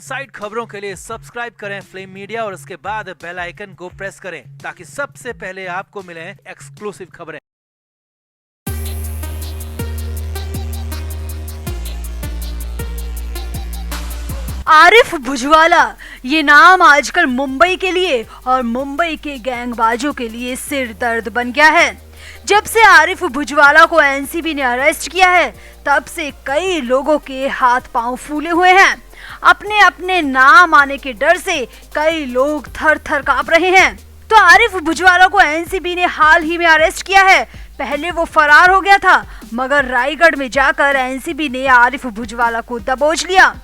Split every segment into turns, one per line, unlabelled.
Side खबरों के लिए सब्सक्राइब करें फ्लेम मीडिया और उसके बाद बेल आइकन को प्रेस करें ताकि सबसे पहले आपको मिले एक्सक्लूसिव खबरें।
आरिफ भुजवाला, ये नाम आजकल मुंबई के लिए और मुंबई के गैंगबाजों के लिए सिर दर्द बन गया है। जब से आरिफ भुजवाला को एनसीबी ने अरेस्ट किया है, तब से कई लोगों के हाथ पांव फूले हुए हैं। अपने अपने नाम आने के डर से कई लोग थर थर कांप रहे हैं। तो आरिफ भुजवाला को एनसीबी ने हाल ही में अरेस्ट किया है। पहले वो फरार हो गया था, मगर रायगढ़ में जाकर एनसीबी ने आरिफ भुजवाला को दबोच लिया।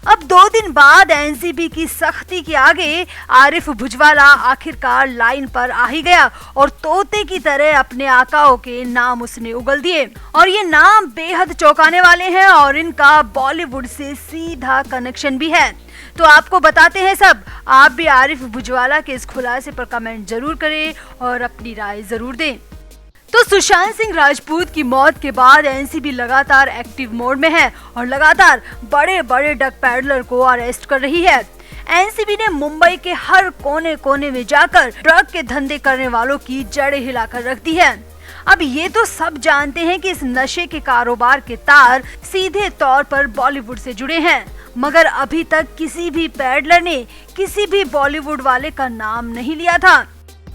अब 2 दिन बाद एनसीबी की सख्ती के आगे आरिफ भुजवाला आखिरकार लाइन पर आ ही गया और तोते की तरह अपने आकाओं के नाम उसने उगल दिए। और ये नाम बेहद चौंकाने वाले हैं और इनका बॉलीवुड से सीधा कनेक्शन भी है। तो आपको बताते हैं सब। आप भी आरिफ भुजवाला के इस खुलासे पर कमेंट जरूर करें और अपनी राय जरूर दें। तो सुशांत सिंह राजपूत की मौत के बाद एनसीबी लगातार एक्टिव मोड में है और लगातार बड़े बड़े ड्रग पैडलर को अरेस्ट कर रही है। एनसीबी ने मुंबई के हर कोने कोने में जाकर ड्रग के धंधे करने वालों की जड़ें हिलाकर रख दी है। अब ये तो सब जानते हैं कि इस नशे के कारोबार के तार सीधे तौर पर बॉलीवुड से जुड़े हैं, मगर अभी तक किसी भी पैडलर ने किसी भी बॉलीवुड वाले का नाम नहीं लिया था।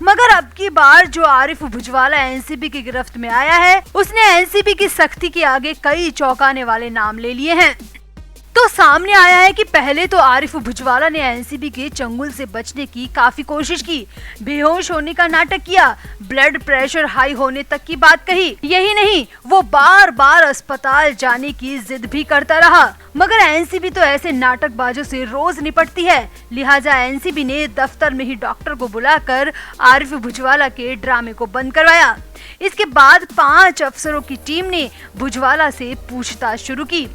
मगर अब की बार जो आरिफ भुजवाला एनसीबी की गिरफ्त में आया है, उसने एनसीबी की सख्ती के आगे कई चौंकाने वाले नाम ले लिए हैं। तो सामने आया है कि पहले तो आरिफ भुजवाला ने एनसीबी के चंगुल से बचने की काफी कोशिश की, बेहोश होने का नाटक किया, ब्लड प्रेशर हाई होने तक की बात कही। यही नहीं, वो बार बार अस्पताल जाने की जिद भी करता रहा। मगर एनसीबी तो ऐसे नाटकबाजों से रोज निपटती है, लिहाजा एनसीबी ने दफ्तर में ही डॉक्टर को बुलाकर आरिफ भुजवाला के ड्रामे को बंद करवाया। इसके बाद 5 अफसरों की टीम ने भुजवाला से पूछताछ शुरू की।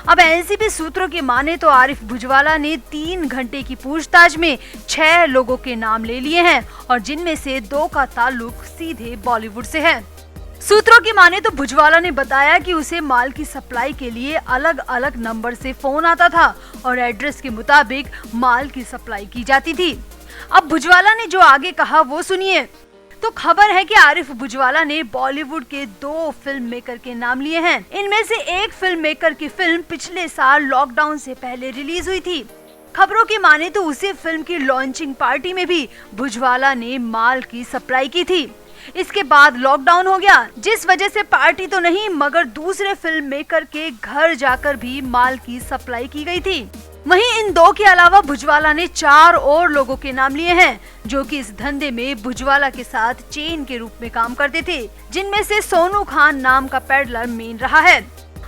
अब एनसीबी सूत्रों की माने तो आरिफ भुजवाला ने 3 घंटे की पूछताछ में 6 लोगों के नाम ले लिए हैं और जिनमें से 2 का ताल्लुक सीधे बॉलीवुड से है। सूत्रों की माने तो भुजवाला ने बताया कि उसे माल की सप्लाई के लिए अलग अलग नंबर से फोन आता था और एड्रेस के मुताबिक माल की सप्लाई की जाती थी। अब भुजवाला ने जो आगे कहा वो सुनिए। तो खबर है कि आरिफ भुजवाला ने बॉलीवुड के 2 फिल्म मेकर के नाम लिए हैं। इनमें से एक फिल्म मेकर की फिल्म पिछले साल लॉकडाउन से पहले रिलीज हुई थी। खबरों की माने तो उसी फिल्म की लॉन्चिंग पार्टी में भी भुजवाला ने माल की सप्लाई की थी। इसके बाद लॉकडाउन हो गया, जिस वजह से पार्टी तो नहीं मगर दूसरे फिल्म मेकर के घर जाकर भी माल की सप्लाई की गई थी। वहीं इन 2 के अलावा भुजवाला ने 4 और लोगों के नाम लिए हैं, जो कि इस धंधे में भुजवाला के साथ चेन के रूप में काम करते थे, जिनमें से सोनू खान नाम का पैडलर मेन रहा है।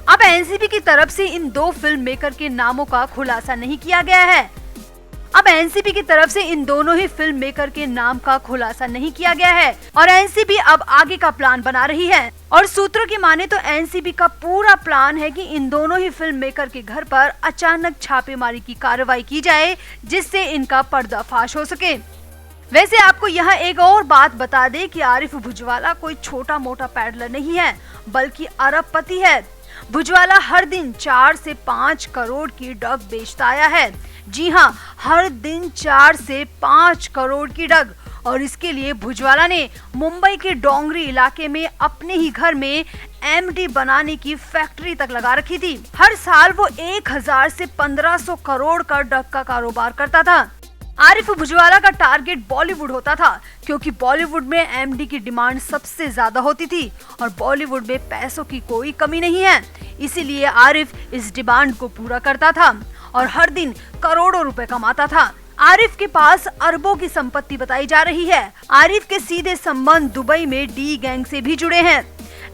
अब एनसीबी की तरफ से इन 2 फिल्म मेकर के नामों का खुलासा नहीं किया गया है। अब एनसीबी की तरफ से इन दोनों ही फिल्म मेकर के नाम का खुलासा नहीं किया गया है और एनसीबी अब आगे का प्लान बना रही है। और सूत्रों की माने तो एनसीबी का पूरा प्लान है कि इन दोनों ही फिल्म मेकर के घर पर अचानक छापेमारी की कार्रवाई की जाए, जिससे इनका पर्दाफाश हो सके। वैसे आपको यहाँ एक और बात बता दे कि आरिफ भुजवाला कोई छोटा मोटा पैडलर नहीं है, बल्कि अरबपति है। भुजवाला हर दिन 4 से 5 करोड़ की ड्रग बेचता आया है। जी हाँ, हर दिन 4 से 5 करोड़ की ड्रग। और इसके लिए भुजवाला ने मुंबई के डोंगरी इलाके में अपने ही घर में एमडी बनाने की फैक्ट्री तक लगा रखी थी। हर साल वो 1000 से 1500 करोड़ का ड्रग का कारोबार करता था। आरिफ भुजवाला का टारगेट बॉलीवुड होता था, क्योंकि बॉलीवुड में एमडी की डिमांड सबसे ज्यादा होती थी और बॉलीवुड में पैसों की कोई कमी नहीं है। इसीलिए आरिफ इस डिमांड को पूरा करता था और हर दिन करोड़ों रुपए कमाता था। आरिफ के पास अरबों की संपत्ति बताई जा रही है। आरिफ के सीधे संबंध दुबई में डी गैंग से भी जुड़े हैं।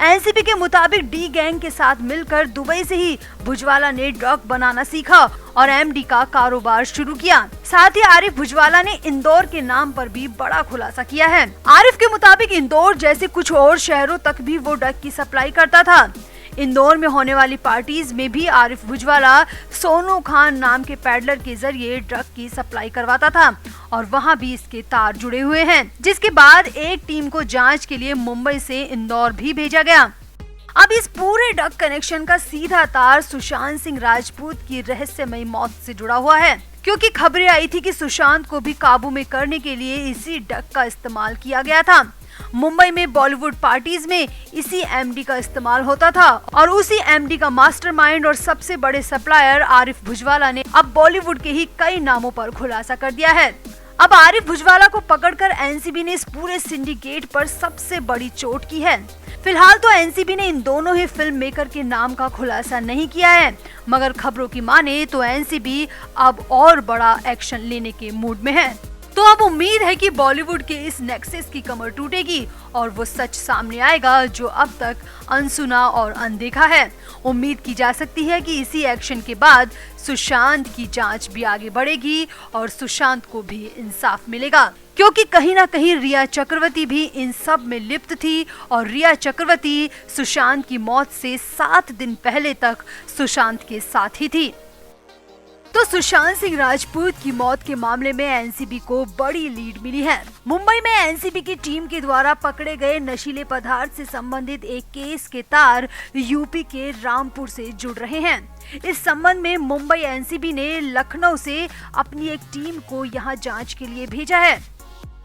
एनसीबी के मुताबिक डी गैंग के साथ मिलकर दुबई से ही भुजवाला ने ड्रग बनाना सीखा और एमडी का कारोबार शुरू किया। साथ ही आरिफ भुजवाला ने इंदौर के नाम पर भी बड़ा खुलासा किया है। आरिफ के मुताबिक इंदौर जैसे कुछ और शहरों तक भी वो ड्रग की सप्लाई करता था। इंदौर में होने वाली पार्टीज में भी आरिफ भुजवाला सोनू खान नाम के पैडलर के जरिए ड्रग की सप्लाई करवाता था और वहां भी इसके तार जुड़े हुए हैं, जिसके बाद एक टीम को जांच के लिए मुंबई से इंदौर भी भेजा गया। अब इस पूरे ड्रग कनेक्शन का सीधा तार सुशांत सिंह राजपूत की रहस्यमयी मौत से जुड़ा हुआ है, क्योंकि खबरें आई थी कि सुशांत को भी काबू में करने के लिए इसी ड्रग का इस्तेमाल किया गया था। मुंबई में बॉलीवुड पार्टीज में इसी एमडी का इस्तेमाल होता था और उसी एमडी का मास्टरमाइंड और सबसे बड़े सप्लायर आरिफ भुजवाला ने अब बॉलीवुड के ही कई नामों पर खुलासा कर दिया है। अब आरिफ भुजवाला को पकड़कर एनसीबी ने इस पूरे सिंडिकेट पर सबसे बड़ी चोट की है। फिलहाल तो एनसीबी ने इन दोनों ही फिल्म मेकर के नाम का खुलासा नहीं किया है, मगर खबरों की माने तो एनसीबी अब और बड़ा एक्शन लेने के मूड में है। तो अब उम्मीद है कि बॉलीवुड के इस नेक्सस की कमर टूटेगी और वो सच सामने आएगा जो अब तक अनसुना और अनदेखा है। उम्मीद की जा सकती है कि इसी एक्शन के बाद सुशांत की जांच भी आगे बढ़ेगी और सुशांत को भी इंसाफ मिलेगा, क्योंकि कहीं ना कहीं रिया चक्रवर्ती भी इन सब में लिप्त थी और रिया चक्रवर्ती सुशांत की मौत से 7 दिन पहले तक सुशांत के साथ ही थी। तो सुशांत सिंह राजपूत की मौत के मामले में एनसीबी को बड़ी लीड मिली है। मुंबई में एनसीबी की टीम के द्वारा पकड़े गए नशीले पदार्थ से संबंधित एक केस के तार यूपी के रामपुर से जुड़ रहे हैं। इस संबंध में मुंबई एनसीबी ने लखनऊ से अपनी एक टीम को यहां जांच के लिए भेजा है।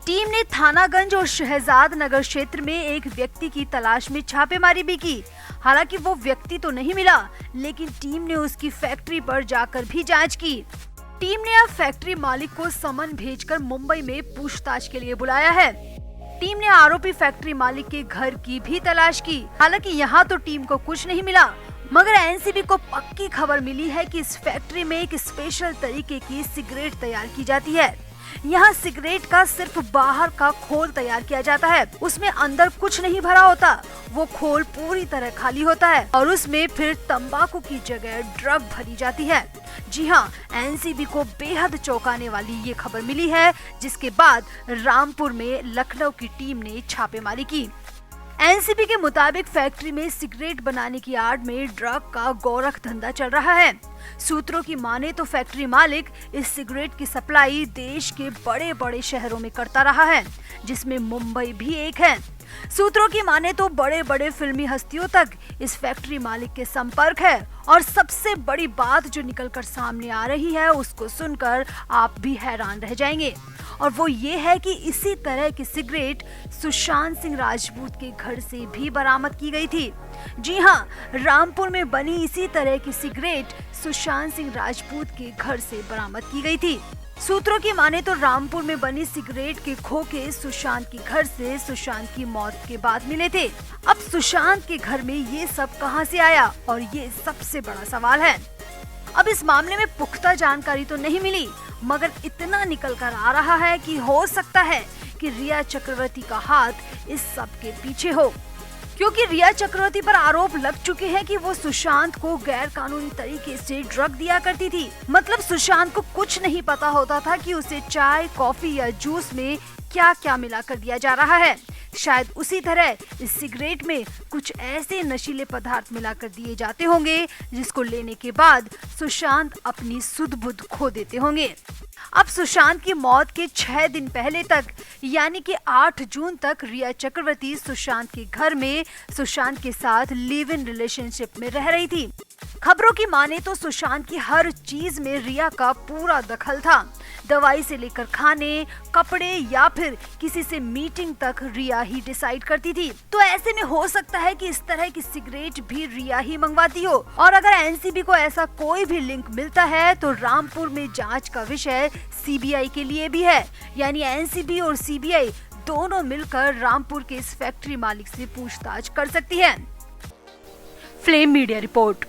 टीम ने थानागंज और शहजाद नगर क्षेत्र में एक व्यक्ति की तलाश में छापेमारी भी की। हालांकि वो व्यक्ति तो नहीं मिला, लेकिन टीम ने उसकी फैक्ट्री पर जाकर भी जांच की। टीम ने अब फैक्ट्री मालिक को समन भेजकर मुंबई में पूछताछ के लिए बुलाया है। टीम ने आरोपी फैक्ट्री मालिक के घर की भी तलाश की। हालांकि यहाँ तो टीम को कुछ नहीं मिला, मगर एनसीबी को पक्की खबर मिली है कि इस फैक्ट्री में एक स्पेशल तरीके की सिगरेट तैयार की जाती है। यहाँ सिगरेट का सिर्फ बाहर का खोल तैयार किया जाता है, उसमें अंदर कुछ नहीं भरा होता। वो खोल पूरी तरह खाली होता है और उसमें फिर तंबाकू की जगह ड्रग भरी जाती है। जी हाँ, एनसीबी को बेहद चौंकाने वाली ये खबर मिली है, जिसके बाद रामपुर में लखनऊ की टीम ने छापेमारी की। एनसीबी के मुताबिक फैक्ट्री में सिगरेट बनाने की आड़ में ड्रग का गोरख धंधा चल रहा है। सूत्रों की माने तो फैक्ट्री मालिक इस सिगरेट की सप्लाई देश के बड़े बड़े शहरों में करता रहा है, जिसमें मुंबई भी एक है। सूत्रों की माने तो बड़े बड़े फिल्मी हस्तियों तक इस फैक्ट्री मालिक के संपर्क है और सबसे बड़ी बात जो निकलकर सामने आ रही है उसको सुनकर आप भी हैरान रह जाएंगे, और वो ये है कि इसी तरह की सिगरेट सुशांत सिंह राजपूत के घर से भी बरामद की गई थी। जी हाँ, रामपुर में बनी इसी तरह की सिगरेट सुशांत सिंह राजपूत के घर से बरामद की गई थी। सूत्रों की माने तो रामपुर में बनी सिगरेट के खोखे सुशांत के घर से सुशांत की मौत के बाद मिले थे। अब सुशांत के घर में ये सब कहां से आया, और ये सबसे बड़ा सवाल है। अब इस मामले में पुख्ता जानकारी तो नहीं मिली, मगर इतना निकल कर आ रहा है कि हो सकता है कि रिया चक्रवर्ती का हाथ इस सब के पीछे हो, क्योंकि रिया चक्रवर्ती पर आरोप लग चुके हैं कि वो सुशांत को गैर कानूनी तरीके से ड्रग दिया करती थी। मतलब सुशांत को कुछ नहीं पता होता था कि उसे चाय, कॉफी या जूस में क्या क्या मिला कर दिया जा रहा है। शायद उसी तरह इस सिगरेट में कुछ ऐसे नशीले पदार्थ मिलाकर दिए जाते होंगे जिसको लेने के बाद सुशांत अपनी सुध बुध खो देते होंगे। अब सुशांत की मौत के 6 दिन पहले तक, यानी कि 8 जून तक रिया चक्रवर्ती सुशांत के घर में सुशांत के साथ लिव इन रिलेशनशिप में रह रही थी। खबरों की माने तो सुशांत की हर चीज में रिया का पूरा दखल था। दवाई से लेकर खाने, कपड़े या फिर किसी से मीटिंग तक रिया ही डिसाइड करती थी। तो ऐसे में हो सकता है कि इस तरह की सिगरेट भी रिया ही मंगवाती हो। और अगर एनसीबी को ऐसा कोई भी लिंक मिलता है तो रामपुर में जांच का विषय सीबीआई के लिए भी है, यानी एनसीबी और सीबीआई दोनों मिलकर रामपुर के इस फैक्ट्री मालिक से पूछताछ कर सकती है। Flame media report.